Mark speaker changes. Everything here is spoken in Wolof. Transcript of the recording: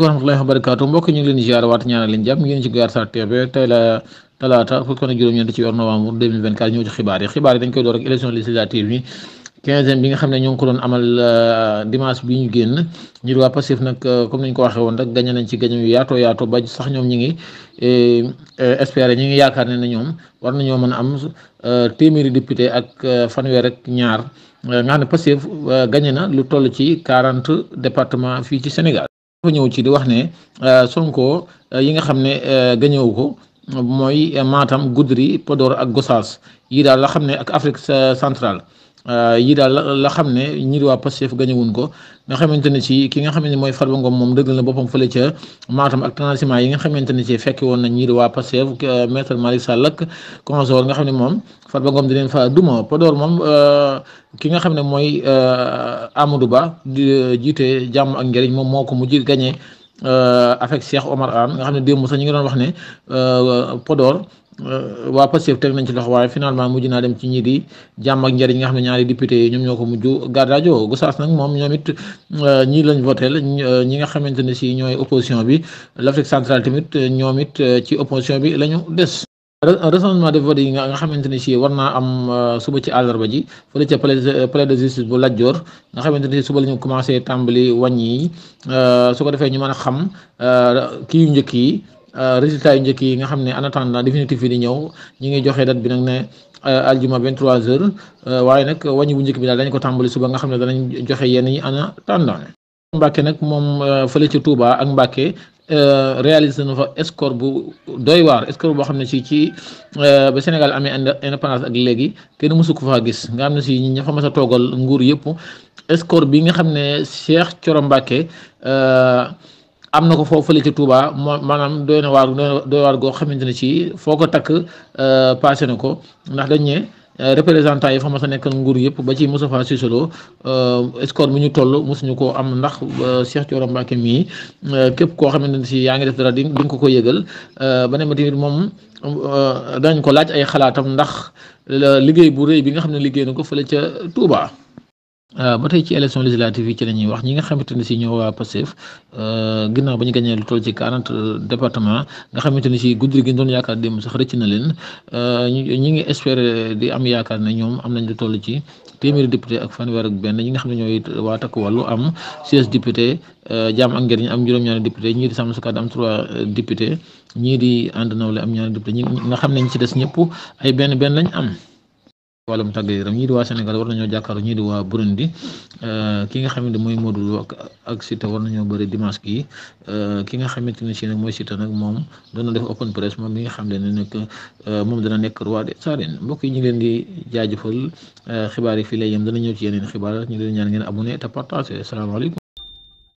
Speaker 1: wa rahmatullahi wa barakaatu mbokk ñu ngi leen di ziar waat ñaanal leen jàmm ngeen ci Garsar TV tey la talaata fukki fan ak juróom-ñeent ci weeru novembre 2024 ñëw ci xibaar yi dañ koy door ak élection législative yi 15e bi nga xam ne ñoo ngi ko doon amal dimanche bi ñu génn ñi waa Pastef nag comme ni ñu ko waxee woon rek gañe nañ ci gañe yu yaatoo ba sax ñoom ñi ngi espérer ñi ngi yaakaar ne ñoom war nañoo mën a am téeméeri député ak fanweer ak ñaar nga xam ne Pastef gañe na lu toll ci 40 département fii ci Sénégal. dafa ñëw ci di wax ne Sonko yi nga xam ne gañewu ko mooy Matam Goudiri Podor ak Gossas yii daal la xam ne ak Afrique centrale yii daal la xam ne ñi di waa Pastef gañewuñ ko nga xamante ne ci ki nga xam ne mooy Farba Ngom moom dëggal na boppam fële ca Matam ak transiment yi nga xamante ne ci fekki woon na ñii di waa Pastef maître Malick Sall ak consort nga xam ne moom Farba Ngom di leen fa duma Podor moom ki nga xam ne mooy Amadou Ba di jiite jàmm ak njëriñ moom moo ko mujj gagné avec Cheikh Omar Anne nga xam ne démb sax ñu ngi doon wax ne Podor waa Pastef teg nañ ci loxo waaye finalement mujj naa dem ci ñii di jàmm ak njëriñ nga xam ne ñaari député yi ñoom ñoo ko mujj gardaajo Gossas nag moom ñoom it ñii lañ voté ñi nga xamante ne si ñooy opposition bi l'Afrique centrale tamit ñoom it ci opposition bi la ñu des. recensement de vote yi nga xamante ne si war naa am suba ci àllarba ji fële ca palais de justice bu Lat Dior nga xamante ne si suba la ñu commencé tàmbali wàññi yi su ko defee ñu mën a xam kii yu njëkk yi résultat yu njëkk yi nga xam ne en attendant définitif yi di ñëw ñi ngi joxe date bi nag ne aljuma 23h waaye nag wàññi bu njëkk bi daal dañ ko tàmbali suba nga xam ne danañ joxe yenn yi en attendant. Mbàkke nag moom fële ci Touba ak Mbàkke réalisé na fa score bu doy waar score boo xam ne ci ba Sénégal amee indépendance ak léegi kenn mësu ko faa gis nga xam ne si ña fa mas a toogal nguur yëpp score bi nga xam ne Cheikh Thioro Mbacke am na ko foofu fële ci Touba maanaam doy waar goo xamante ne ci foo ko takk passé na ko ndax dañ ne représentant yi fa mas a nekkal nguur yëpp ba ci Moustapha Cissé Lo score bu ñu toll mosuñu koo am ndax Cheikh Thioro Mbacke mii képp koo xamante ne si yaa ngi def dara di nga ko yëgal ba ne ma tamit moom dañ ko laaj ay xalaatam ndax liggéey bu rëy bi nga xam ne liggéey na ko fële ca Touba. ba tey ci élection législative yi ci la ñuy wax ñi nga xamante ne si ñoo waa Pastef ginnaaw ba ñu gagné lu toll ci 40 département nga xamante ne si guddi gi doon yaakaar démb sax rëcc na leen ñi ngi espérer di am yaakaar ne ñoom am nañ lu toll ci téeméeri député ak fanweer ak benn ñi nga xam ne ñooy waa Takku Wallu am 16 député Jàmm ak Njariñ am juróom-ñaari député ñii di Sàmm Sa Kàddu am 3 député ñii di Ànd Nawle am ñaari député ñi nga xam ne ñi ci des ñëpp ay benn lañ am. wàllum tàggat yaram ñii di waa Sénégal war nañoo jàkkaarloo ñii di waa Burundi ki nga xamante mooy Modou Lo ak Siteu war nañoo bëri dimanche gi ki nga xamante ne si nag mooy Siteu nag moom doon na def open press moom mi nga xam ne nag moom dana nekk roi des arènes mbokk yi ñu ngi leen di jaajëfal xibaar yi fii lay yem dana ñëw ci yeneen xibaar ñu leen ñaan ngeen abonné te partagé salaamaaleykum.